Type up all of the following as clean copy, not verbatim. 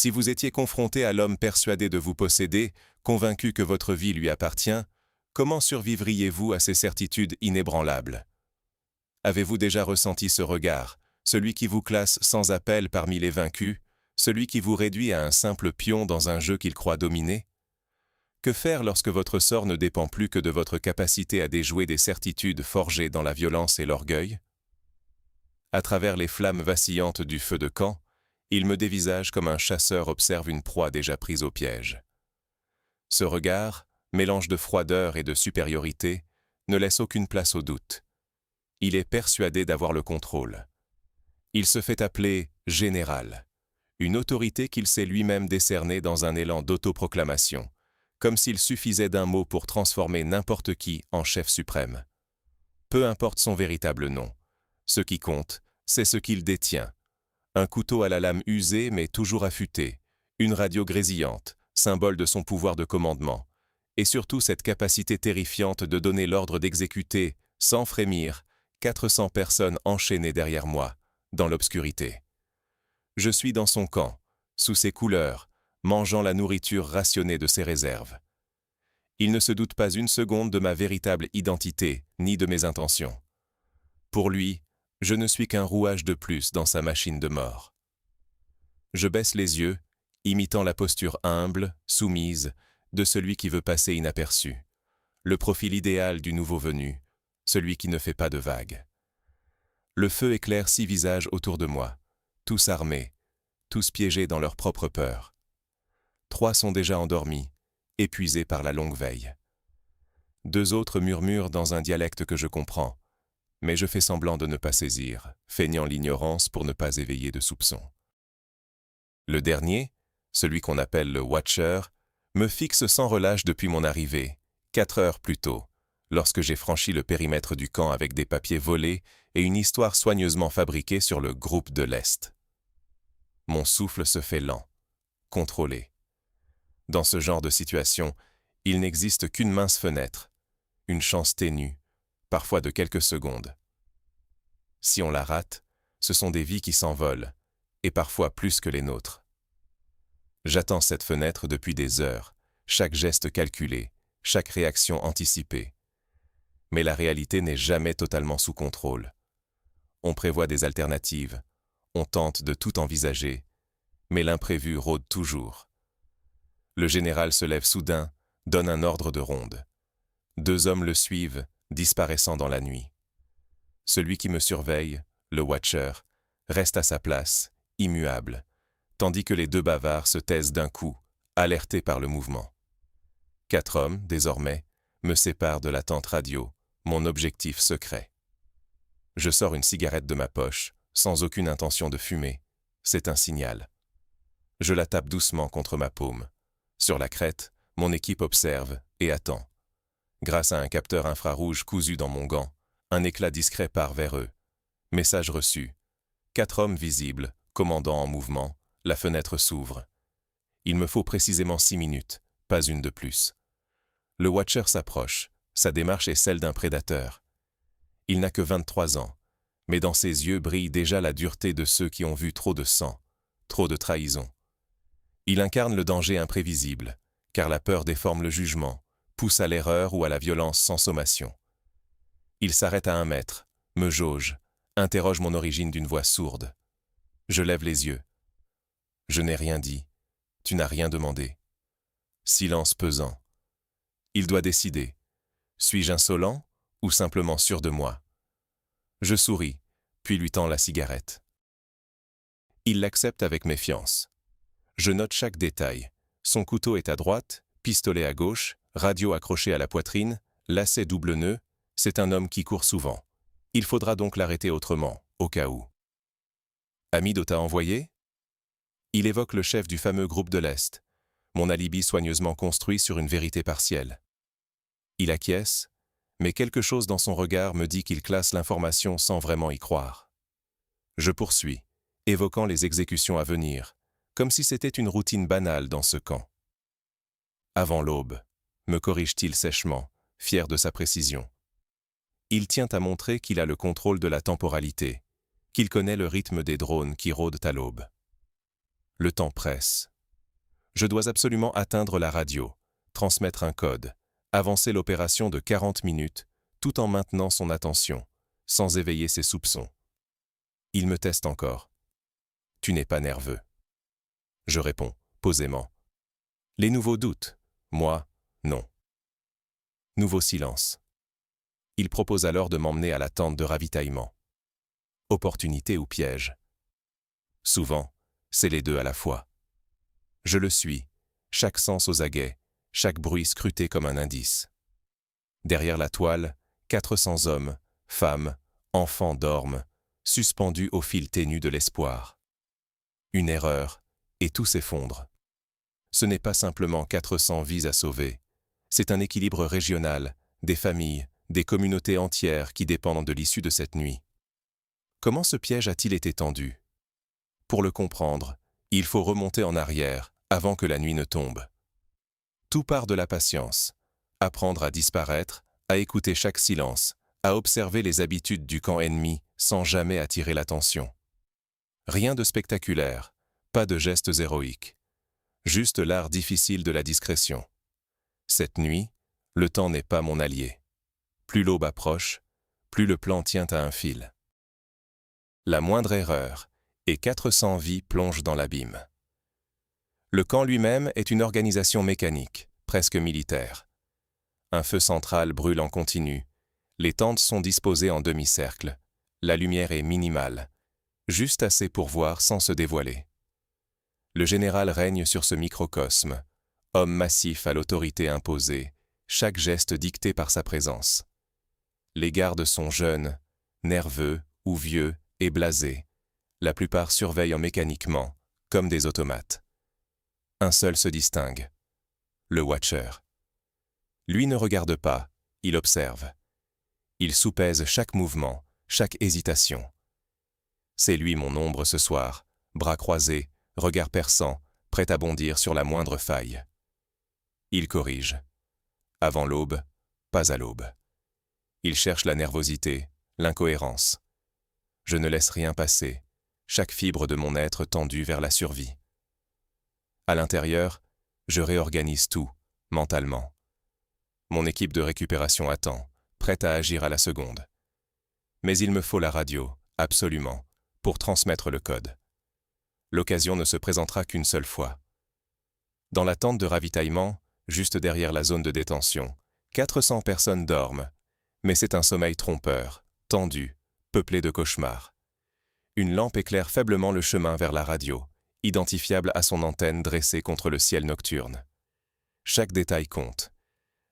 Si vous étiez confronté à l'homme persuadé de vous posséder, convaincu que votre vie lui appartient, comment survivriez-vous à ces certitudes inébranlables? Avez-vous déjà ressenti ce regard, celui qui vous classe sans appel parmi les vaincus, celui qui vous réduit à un simple pion dans un jeu qu'il croit dominer? Que faire lorsque votre sort ne dépend plus que de votre capacité à déjouer des certitudes forgées dans la violence et l'orgueil? À travers les flammes vacillantes du feu de camp, il me dévisage comme un chasseur observe une proie déjà prise au piège. Ce regard, mélange de froideur et de supériorité, ne laisse aucune place au doute. Il est persuadé d'avoir le contrôle. Il se fait appeler « général », une autorité qu'il s'est lui-même décernée dans un élan d'autoproclamation, comme s'il suffisait d'un mot pour transformer n'importe qui en chef suprême. Peu importe son véritable nom, ce qui compte, c'est ce qu'il détient. Un couteau à la lame usée mais toujours affûté, une radio grésillante, symbole de son pouvoir de commandement, et surtout cette capacité terrifiante de donner l'ordre d'exécuter, sans frémir, 400 personnes enchaînées derrière moi, dans l'obscurité. Je suis dans son camp, sous ses couleurs, mangeant la nourriture rationnée de ses réserves. Il ne se doute pas une seconde de ma véritable identité, ni de mes intentions. Pour lui, je ne suis qu'un rouage de plus dans sa machine de mort. Je baisse les yeux, imitant la posture humble, soumise, de celui qui veut passer inaperçu, le profil idéal du nouveau venu, celui qui ne fait pas de vagues. Le feu éclaire 6 visages autour de moi, tous armés, tous piégés dans leur propre peur. 3 sont déjà endormis, épuisés par la longue veille. 2 autres murmurent dans un dialecte que je comprends, mais je fais semblant de ne pas saisir, feignant l'ignorance pour ne pas éveiller de soupçons. Le dernier, celui qu'on appelle le Watcher, me fixe sans relâche depuis mon arrivée, 4 heures plus tôt, lorsque j'ai franchi le périmètre du camp avec des papiers volés et une histoire soigneusement fabriquée sur le groupe de l'Est. Mon souffle se fait lent, contrôlé. Dans ce genre de situation, il n'existe qu'une mince fenêtre, une chance ténue, parfois de quelques secondes. Si on la rate, ce sont des vies qui s'envolent, et parfois plus que les nôtres. J'attends cette fenêtre depuis des heures, chaque geste calculé, chaque réaction anticipée. Mais la réalité n'est jamais totalement sous contrôle. On prévoit des alternatives, on tente de tout envisager, mais l'imprévu rôde toujours. Le général se lève soudain, donne un ordre de ronde. 2 hommes le suivent, disparaissant dans la nuit. Celui qui me surveille, le Watcher, reste à sa place, immuable, tandis que les 2 bavards se taisent d'un coup, alertés par le mouvement. 4 hommes, désormais, me séparent de la tente radio, mon objectif secret. Je sors une cigarette de ma poche, sans aucune intention de fumer. C'est un signal. Je la tape doucement contre ma paume. Sur la crête, mon équipe observe et attend. Grâce à un capteur infrarouge cousu dans mon gant, un éclat discret part vers eux. Message reçu. 4 hommes visibles, commandant en mouvement, la fenêtre s'ouvre. Il me faut précisément 6 minutes, pas une de plus. Le Watcher s'approche, sa démarche est celle d'un prédateur. Il n'a que 23 ans, mais dans ses yeux brille déjà la dureté de ceux qui ont vu trop de sang, trop de trahison. Il incarne le danger imprévisible, car la peur déforme le jugement, pousse à l'erreur ou à la violence sans sommation. Il s'arrête à 1 mètre, me jauge, interroge mon origine d'une voix sourde. Je lève les yeux. Je n'ai rien dit. Tu n'as rien demandé. Silence pesant. Il doit décider. Suis-je insolent ou simplement sûr de moi? Je souris, puis lui tends la cigarette. Il l'accepte avec méfiance. Je note chaque détail. Son couteau est à droite, pistolet à gauche, radio accrochée à la poitrine, lacet double nœud. C'est un homme qui court souvent. Il faudra donc l'arrêter autrement, au cas où. Amido t'a envoyé? Il évoque le chef du fameux groupe de l'Est, mon alibi soigneusement construit sur une vérité partielle. Il acquiesce, mais quelque chose dans son regard me dit qu'il classe l'information sans vraiment y croire. Je poursuis, évoquant les exécutions à venir, comme si c'était une routine banale dans ce camp. Avant l'aube, me corrige-t-il sèchement, fier de sa précision. Il tient à montrer qu'il a le contrôle de la temporalité, qu'il connaît le rythme des drones qui rôdent à l'aube. Le temps presse, Je dois absolument atteindre la radio, transmettre un code, avancer l'opération de 40 minutes, tout en maintenant son attention, sans éveiller ses soupçons. Il me teste encore. Tu n'es pas nerveux. Je réponds, posément. Les nouveaux doutes. Moi, non. Nouveau silence. Il propose alors de m'emmener à la tente de ravitaillement. Opportunité ou piège? Souvent, c'est les deux à la fois. Je le suis, chaque sens aux aguets, chaque bruit scruté comme un indice. Derrière la toile, 400 hommes, femmes, enfants dorment, suspendus au fil ténu de l'espoir. Une erreur, et tout s'effondre. Ce n'est pas simplement 400 vies à sauver, c'est un équilibre régional, des familles, des communautés entières qui dépendent de l'issue de cette nuit. Comment ce piège a-t-il été tendu? Pour le comprendre, il faut remonter en arrière, avant que la nuit ne tombe. Tout part de la patience. Apprendre à disparaître, à écouter chaque silence, à observer les habitudes du camp ennemi sans jamais attirer l'attention. Rien de spectaculaire, pas de gestes héroïques. Juste l'art difficile de la discrétion. Cette nuit, le temps n'est pas mon allié. Plus l'aube approche, plus le plan tient à un fil. La moindre erreur, et 400 vies plongent dans l'abîme. Le camp lui-même est une organisation mécanique, presque militaire. Un feu central brûle en continu. Les tentes sont disposées en demi-cercle. La lumière est minimale, juste assez pour voir sans se dévoiler. Le général règne sur ce microcosme, homme massif à l'autorité imposée, chaque geste dicté par sa présence. Les gardes sont jeunes, nerveux ou vieux et blasés. La plupart surveillent mécaniquement, comme des automates. Un seul se distingue, le Watcher. Lui ne regarde pas, il observe. Il soupèse chaque mouvement, chaque hésitation. C'est lui mon ombre ce soir, bras croisés, regard perçant, prêt à bondir sur la moindre faille. Il corrige. Avant l'aube, pas à l'aube. Il cherche la nervosité, l'incohérence. Je ne laisse rien passer, chaque fibre de mon être tendue vers la survie. À l'intérieur, je réorganise tout, mentalement. Mon équipe de récupération attend, prête à agir à la seconde. Mais il me faut la radio, absolument, pour transmettre le code. L'occasion ne se présentera qu'une seule fois. Dans la tente de ravitaillement, juste derrière la zone de détention, 400 personnes dorment, mais c'est un sommeil trompeur, tendu, peuplé de cauchemars. Une lampe éclaire faiblement le chemin vers la radio, identifiable à son antenne dressée contre le ciel nocturne. Chaque détail compte.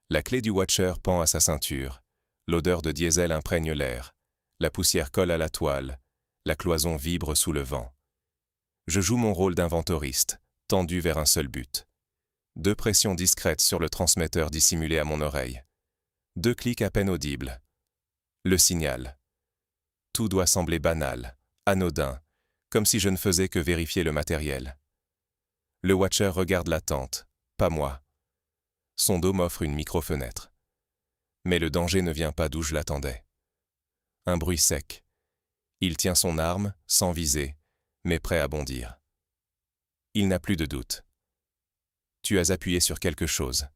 La clé du Watcher pend à sa ceinture, l'odeur de diesel imprègne l'air, la poussière colle à la toile, la cloison vibre sous le vent. Je joue mon rôle d'inventoriste, tendu vers un seul but. 2 pressions discrètes sur le transmetteur dissimulé à mon oreille. 2 clics à peine audibles. Le signal. Tout doit sembler banal, anodin, comme si je ne faisais que vérifier le matériel. Le Watcher regarde la tente, pas moi. Son dos m'offre une micro-fenêtre. Mais le danger ne vient pas d'où je l'attendais. Un bruit sec. Il tient son arme, sans viser, mais prêt à bondir. Il n'a plus de doute. Tu as appuyé sur quelque chose.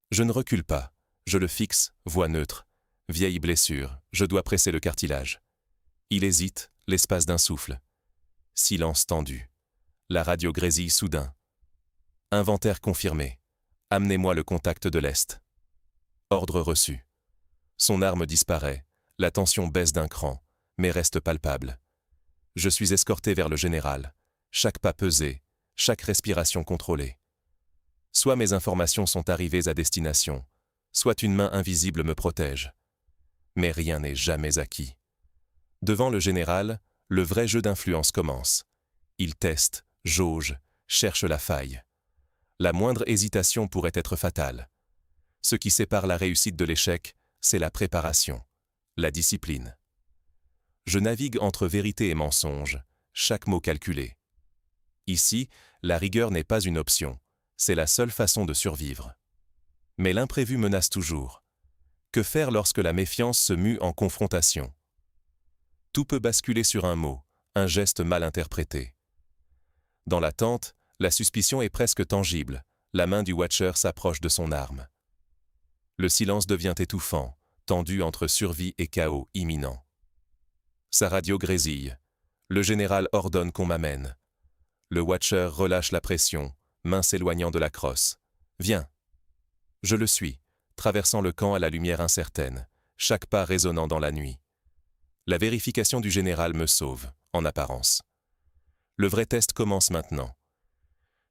Je ne recule pas, je le fixe, voix neutre. Vieille blessure, je dois presser le cartilage. Il hésite, l'espace d'un souffle. Silence tendu. La radio grésille soudain. Inventaire confirmé. Amenez-moi le contact de l'Est. Ordre reçu. Son arme disparaît, la tension baisse d'un cran, mais reste palpable. Je suis escorté vers le général, chaque pas pesé, chaque respiration contrôlée. Soit mes informations sont arrivées à destination, soit une main invisible me protège. Mais rien n'est jamais acquis. Devant le général, le vrai jeu d'influence commence. Il teste, jauge, cherche la faille. La moindre hésitation pourrait être fatale. Ce qui sépare la réussite de l'échec, c'est la préparation, la discipline. Je navigue entre vérité et mensonge, chaque mot calculé. Ici, la rigueur n'est pas une option, c'est la seule façon de survivre. Mais l'imprévu menace toujours. Que faire lorsque la méfiance se mue en confrontation? Tout peut basculer sur un mot, un geste mal interprété. Dans la tente, La suspicion est presque tangible, la main du Watcher s'approche de son arme. Le silence devient étouffant, tendu entre survie et chaos imminent. Sa radio grésille. Le général ordonne qu'on m'amène. Le Watcher relâche la pression, main s'éloignant de la crosse. « Viens !» Je le suis, traversant le camp à la lumière incertaine, chaque pas résonnant dans la nuit. La vérification du général me sauve, en apparence. Le vrai test commence maintenant.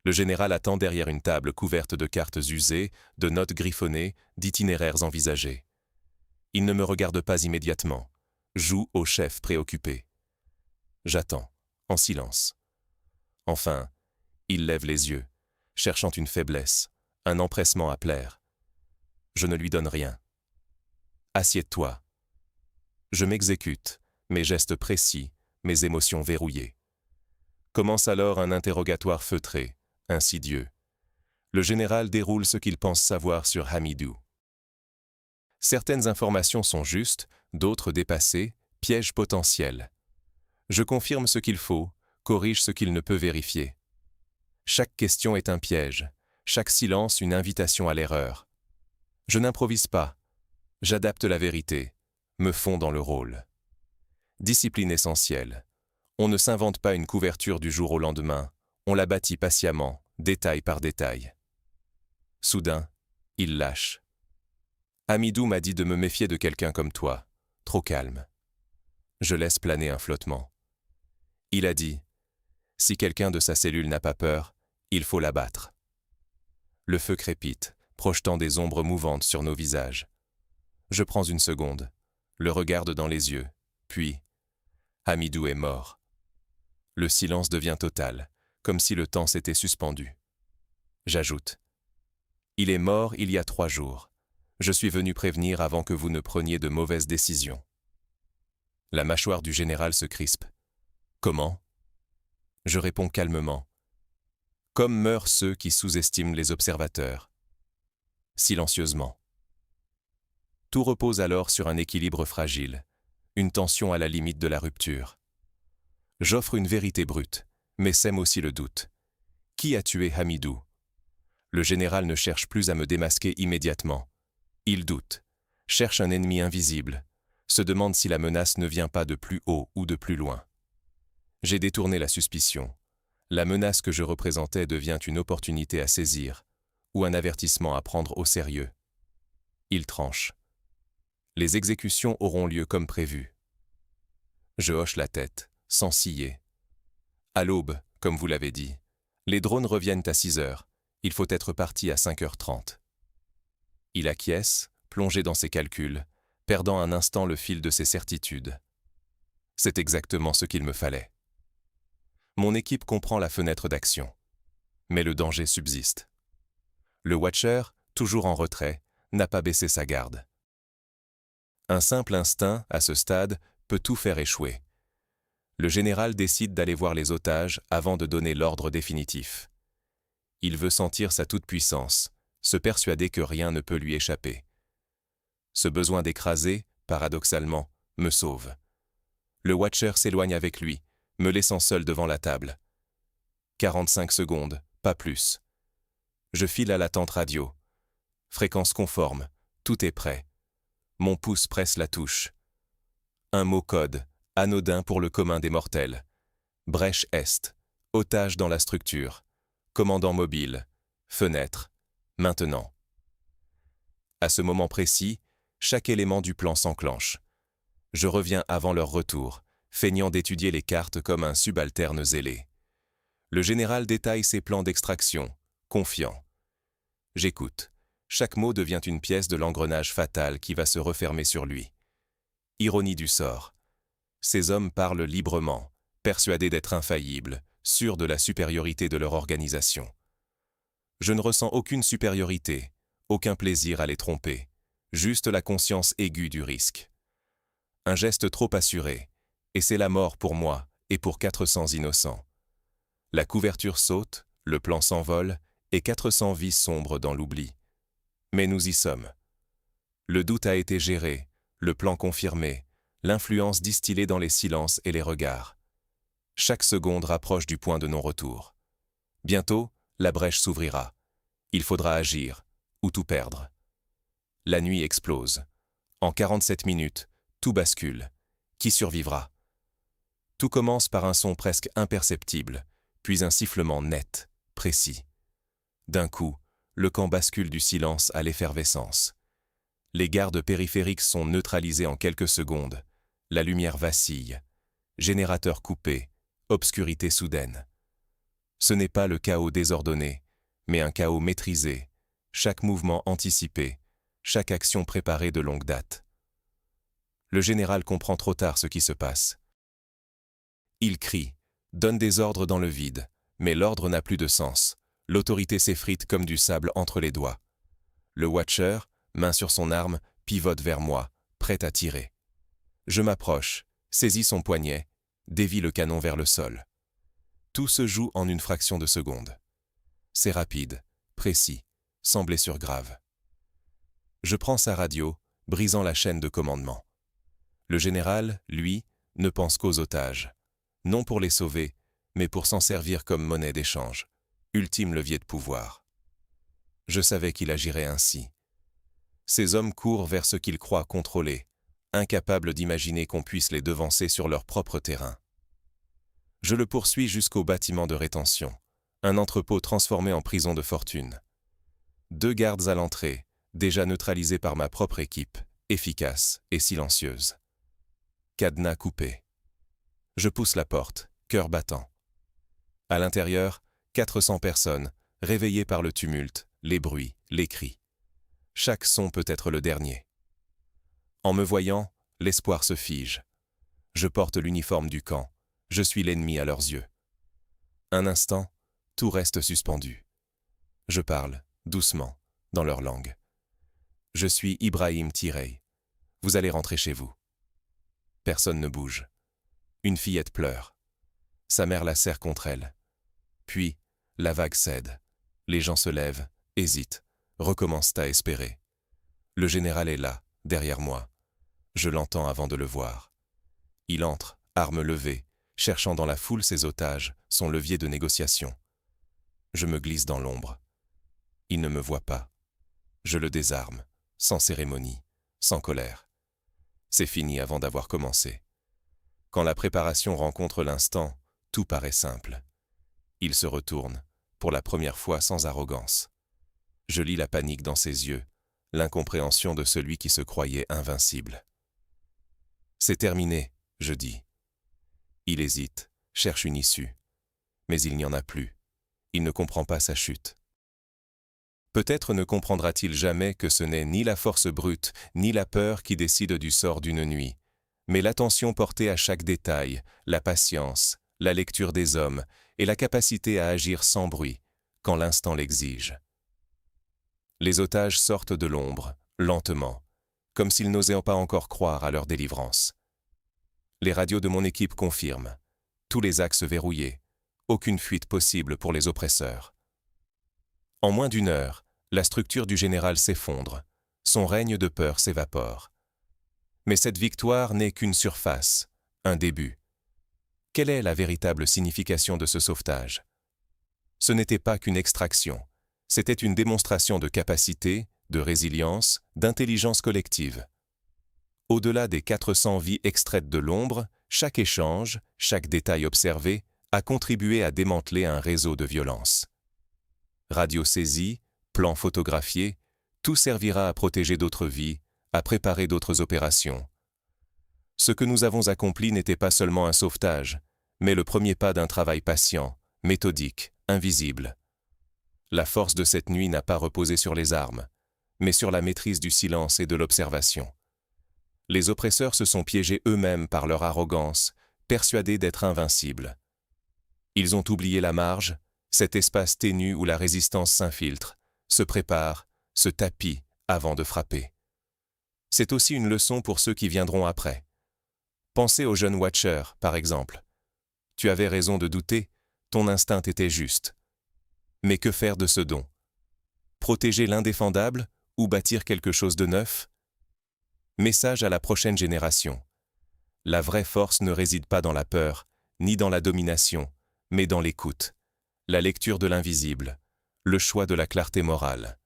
Le général attend derrière une table couverte de cartes usées, de notes griffonnées, d'itinéraires envisagés. Il ne me regarde pas immédiatement, joue au chef préoccupé. J'attends, en silence. Enfin, il lève les yeux, cherchant une faiblesse, un empressement à plaire. Je ne lui donne rien. Assieds-toi. Je m'exécute, mes gestes précis, mes émotions verrouillées. Commence alors un interrogatoire feutré, insidieux. Le général déroule ce qu'il pense savoir sur Hamidou. Certaines informations sont justes, d'autres dépassées, pièges potentiels. Je confirme ce qu'il faut, corrige ce qu'il ne peut vérifier. Chaque question est un piège, chaque silence une invitation à l'erreur. Je n'improvise pas, j'adapte la vérité, me fonds dans le rôle. Discipline essentielle. On ne s'invente pas une couverture du jour au lendemain, on la bâtit patiemment, détail par détail. Soudain, il lâche. Hamidou m'a dit de me méfier de quelqu'un comme toi, trop calme. Je laisse planer un flottement. Il a dit, si quelqu'un de sa cellule n'a pas peur, il faut l'abattre. Le feu crépite, projetant des ombres mouvantes sur nos visages. Je prends une seconde, le regarde dans les yeux, puis, Hamidou est mort. Le silence devient total, comme si le temps s'était suspendu. J'ajoute, il est mort il y a 3 jours. Je suis venu prévenir avant que vous ne preniez de mauvaises décisions. La mâchoire du général se crispe. Comment ? Je réponds calmement. Comme meurent ceux qui sous-estiment les observateurs. Silencieusement. Tout repose alors sur un équilibre fragile, une tension à la limite de la rupture. J'offre une vérité brute, mais sème aussi le doute. Qui a tué Hamidou ? Le général ne cherche plus à me démasquer immédiatement. Il doute, cherche un ennemi invisible, se demande si la menace ne vient pas de plus haut ou de plus loin. J'ai détourné la suspicion. La menace que je représentais devient une opportunité à saisir, ou un avertissement à prendre au sérieux. Il tranche. Les exécutions auront lieu comme prévu. Je hoche la tête, sans ciller. À l'aube, comme vous l'avez dit, les drones reviennent à 6 heures. Il faut être parti à 5h30. Il acquiesce, plongé dans ses calculs, perdant un instant le fil de ses certitudes. C'est exactement ce qu'il me fallait. Mon équipe comprend la fenêtre d'action. Mais le danger subsiste. Le Watcher, toujours en retrait, n'a pas baissé sa garde. Un simple instinct, à ce stade, peut tout faire échouer. Le général décide d'aller voir les otages avant de donner l'ordre définitif. Il veut sentir sa toute-puissance, se persuader que rien ne peut lui échapper. Ce besoin d'écraser, paradoxalement, me sauve. Le Watcher s'éloigne avec lui, me laissant seul devant la table. 45 secondes, pas plus. Je file à la tente radio. Fréquence conforme, tout est prêt. Mon pouce presse la touche. Un mot code, anodin pour le commun des mortels. Brèche Est, otage dans la structure, commandant mobile, fenêtre, maintenant. À ce moment précis, chaque élément du plan s'enclenche. Je reviens avant leur retour, feignant d'étudier les cartes comme un subalterne zélé. Le général détaille ses plans d'extraction, confiant. J'écoute. Chaque mot devient une pièce de l'engrenage fatal qui va se refermer sur lui. Ironie du sort. Ces hommes parlent librement, persuadés d'être infaillibles, sûrs de la supériorité de leur organisation. Je ne ressens aucune supériorité, aucun plaisir à les tromper, juste la conscience aiguë du risque. Un geste trop assuré, et c'est la mort pour moi et pour 400 innocents. La couverture saute, le plan s'envole, et 400 vies sombrent dans l'oubli. Mais nous y sommes. Le doute a été géré, le plan confirmé, l'influence distillée dans les silences et les regards. Chaque seconde rapproche du point de non-retour. Bientôt, la brèche s'ouvrira. Il faudra agir, ou tout perdre. La nuit explose. En 47 minutes, tout bascule. Qui survivra? Tout commence par un son presque imperceptible, puis un sifflement net, précis. D'un coup, le camp bascule du silence à l'effervescence. Les gardes périphériques sont neutralisés en quelques secondes. La lumière vacille. Générateur coupé. Obscurité soudaine. Ce n'est pas le chaos désordonné, mais un chaos maîtrisé, chaque mouvement anticipé, chaque action préparée de longue date. Le général comprend trop tard ce qui se passe. Il crie, donne des ordres dans le vide, mais l'ordre n'a plus de sens. L'autorité s'effrite comme du sable entre les doigts. Le Watcher, main sur son arme, pivote vers moi, prêt à tirer. Je m'approche, saisis son poignet, dévie le canon vers le sol. Tout se joue en une fraction de seconde. C'est rapide, précis, sans blessure grave. Je prends sa radio, brisant la chaîne de commandement. Le général, lui, ne pense qu'aux otages. Non pour les sauver, mais pour s'en servir comme monnaie d'échange. Ultime levier de pouvoir. Je savais qu'il agirait ainsi. Ces hommes courent vers ce qu'ils croient contrôler, incapables d'imaginer qu'on puisse les devancer sur leur propre terrain. Je le poursuis jusqu'au bâtiment de rétention, un entrepôt transformé en prison de fortune. 2 gardes à l'entrée, déjà neutralisés par ma propre équipe, efficace et silencieuse. Cadenas coupé. Je pousse la porte, cœur battant. À l'intérieur, 400 personnes, réveillées par le tumulte, les bruits, les cris. Chaque son peut être le dernier. En me voyant, l'espoir se fige. Je porte l'uniforme du camp. Je suis l'ennemi à leurs yeux. Un instant, tout reste suspendu. Je parle, doucement, dans leur langue. Je suis Ibrahim Tirey. Vous allez rentrer chez vous. Personne ne bouge. Une fillette pleure. Sa mère la serre contre elle. Puis, la vague cède. Les gens se lèvent, hésitent, recommencent à espérer. Le général est là, derrière moi. Je l'entends avant de le voir. Il entre, arme levée, cherchant dans la foule ses otages, son levier de négociation. Je me glisse dans l'ombre. Il ne me voit pas. Je le désarme, sans cérémonie, sans colère. C'est fini avant d'avoir commencé. Quand la préparation rencontre l'instant, tout paraît simple. Il se retourne, pour la première fois sans arrogance. Je lis la panique dans ses yeux, l'incompréhension de celui qui se croyait invincible. C'est terminé, je dis. Il hésite, cherche une issue. Mais il n'y en a plus. Il ne comprend pas sa chute. Peut-être ne comprendra-t-il jamais que ce n'est ni la force brute, ni la peur qui décident du sort d'une nuit, mais l'attention portée à chaque détail, la patience, la lecture des hommes et la capacité à agir sans bruit, quand l'instant l'exige. Les otages sortent de l'ombre, lentement, comme s'ils n'osaient pas encore croire à leur délivrance. Les radios de mon équipe confirment. Tous les axes verrouillés. Aucune fuite possible pour les oppresseurs. En moins d'1 heure, la structure du général s'effondre. Son règne de peur s'évapore. Mais cette victoire n'est qu'une surface, un début. Quelle est la véritable signification de ce sauvetage? Ce n'était pas qu'une extraction. C'était une démonstration de capacité, de résilience, d'intelligence collective. Au-delà des 400 vies extraites de l'ombre, chaque échange, chaque détail observé, a contribué à démanteler un réseau de violence. Radio saisie, plan photographié, tout servira à protéger d'autres vies, à préparer d'autres opérations. Ce que nous avons accompli n'était pas seulement un sauvetage, mais le premier pas d'un travail patient, méthodique, invisible. La force de cette nuit n'a pas reposé sur les armes, mais sur la maîtrise du silence et de l'observation. Les oppresseurs se sont piégés eux-mêmes par leur arrogance, persuadés d'être invincibles. Ils ont oublié la marge, cet espace ténu où la résistance s'infiltre, se prépare, se tapit avant de frapper. C'est aussi une leçon pour ceux qui viendront après. Pensez au jeune Watcher, par exemple. Tu avais raison de douter, ton instinct était juste. Mais que faire de ce don? Protéger l'indéfendable ou bâtir quelque chose de neuf? Message à la prochaine génération. La vraie force ne réside pas dans la peur, ni dans la domination, mais dans l'écoute. la lecture de l'invisible, le choix de la clarté morale.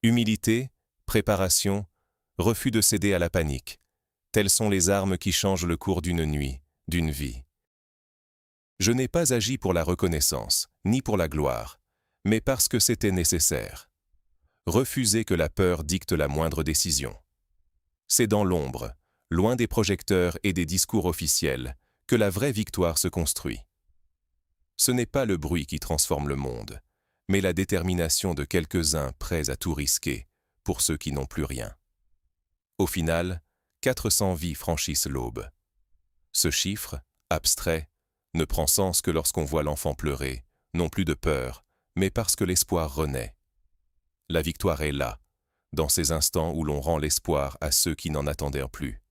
Humilité, préparation, refus de céder à la panique. Telles sont les armes qui changent le cours d'une nuit, d'une vie. Je n'ai pas agi pour la reconnaissance, ni pour la gloire, mais parce que c'était nécessaire. Refuser que la peur dicte la moindre décision. C'est dans l'ombre, loin des projecteurs et des discours officiels, que la vraie victoire se construit. Ce n'est pas le bruit qui transforme le monde, mais la détermination de quelques-uns prêts à tout risquer, pour ceux qui n'ont plus rien. Au final, 400 vies franchissent l'aube. Ce chiffre, abstrait, ne prend sens que lorsqu'on voit l'enfant pleurer, non plus de peur, mais parce que l'espoir renaît. La victoire est là, dans ces instants où l'on rend l'espoir à ceux qui n'en attendaient plus.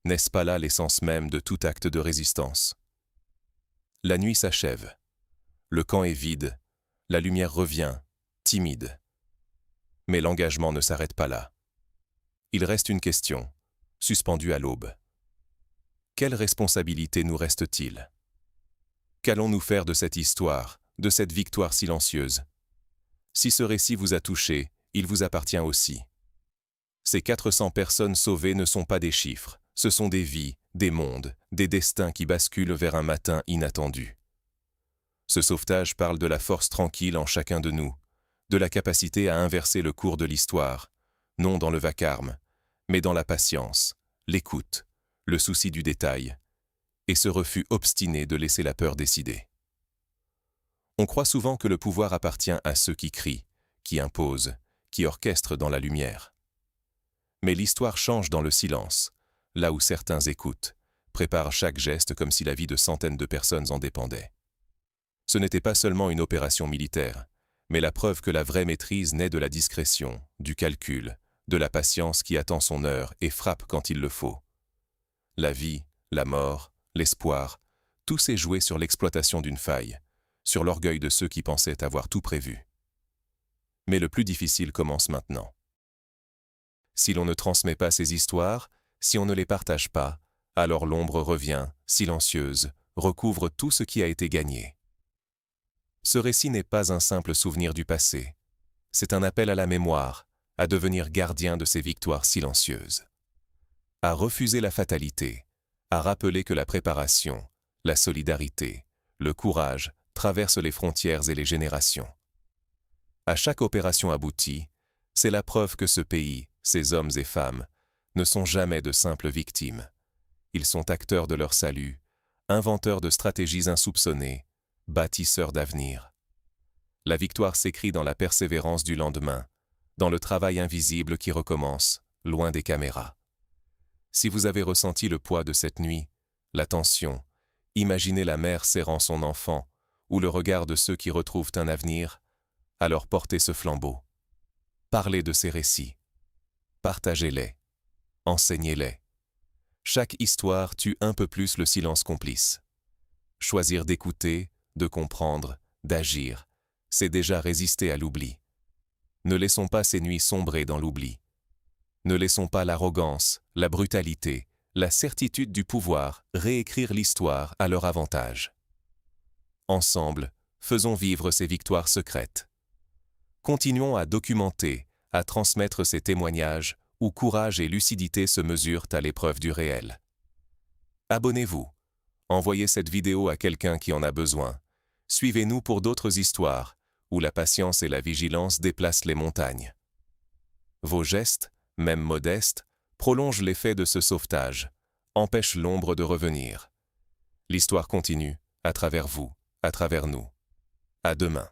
N'est-ce pas là l'essence même de tout acte de résistance? La nuit s'achève. Le camp est vide, la lumière revient, timide. Mais l'engagement ne s'arrête pas là. Il reste une question, suspendue à l'aube. Quelle responsabilité nous reste-t-il? Qu'allons-nous faire de cette histoire, de cette victoire silencieuse? Si ce récit vous a touché, il vous appartient aussi. Ces 400 personnes sauvées ne sont pas des chiffres, ce sont des vies, des mondes, des destins qui basculent vers un matin inattendu. Ce sauvetage parle de la force tranquille en chacun de nous, de la capacité à inverser le cours de l'histoire, non dans le vacarme, mais dans la patience, l'écoute, le souci du détail, et ce refus obstiné de laisser la peur décider. On croit souvent que le pouvoir appartient à ceux qui crient, qui imposent, qui orchestrent dans la lumière. Mais l'histoire change dans le silence, là où certains écoutent, préparent chaque geste comme si la vie de centaines de personnes en dépendait. Ce n'était pas seulement une opération militaire, mais la preuve que la vraie maîtrise naît de la discrétion, du calcul, de la patience qui attend son heure et frappe quand il le faut. La vie, la mort, l'espoir, tout s'est joué sur l'exploitation d'une faille, sur l'orgueil de ceux qui pensaient avoir tout prévu. Mais le plus difficile commence maintenant. Si l'on ne transmet pas ces histoires, si on ne les partage pas, alors l'ombre revient, silencieuse, recouvre tout ce qui a été gagné. Ce récit n'est pas un simple souvenir du passé. C'est un appel à la mémoire, à devenir gardien de ces victoires silencieuses. À refuser la fatalité, à rappeler que la préparation, la solidarité, le courage traversent les frontières et les générations. À chaque opération aboutie, c'est la preuve que ce pays, ses hommes et femmes, ne sont jamais de simples victimes. Ils sont acteurs de leur salut, inventeurs de stratégies insoupçonnées, bâtisseurs d'avenir. La victoire s'écrit dans la persévérance du lendemain, dans le travail invisible qui recommence, loin des caméras. Si vous avez ressenti le poids de cette nuit, la tension, imaginez la mère serrant son enfant, ou le regard de ceux qui retrouvent un avenir, alors portez ce flambeau. Parlez de ces récits. Partagez-les. Enseignez-les. Chaque histoire tue un peu plus le silence complice. Choisir d'écouter, de comprendre, d'agir, c'est déjà résister à l'oubli. Ne laissons pas ces nuits sombrer dans l'oubli. Ne laissons pas l'arrogance, la brutalité, la certitude du pouvoir réécrire l'histoire à leur avantage. Ensemble, faisons vivre ces victoires secrètes. Continuons à documenter, à transmettre ces témoignages où courage et lucidité se mesurent à l'épreuve du réel. Abonnez-vous. Envoyez cette vidéo à quelqu'un qui en a besoin. Suivez-nous pour d'autres histoires, où la patience et la vigilance déplacent les montagnes. Vos gestes, même modestes, prolongent l'effet de ce sauvetage, empêchent l'ombre de revenir. L'histoire continue, à travers vous, à travers nous. À demain.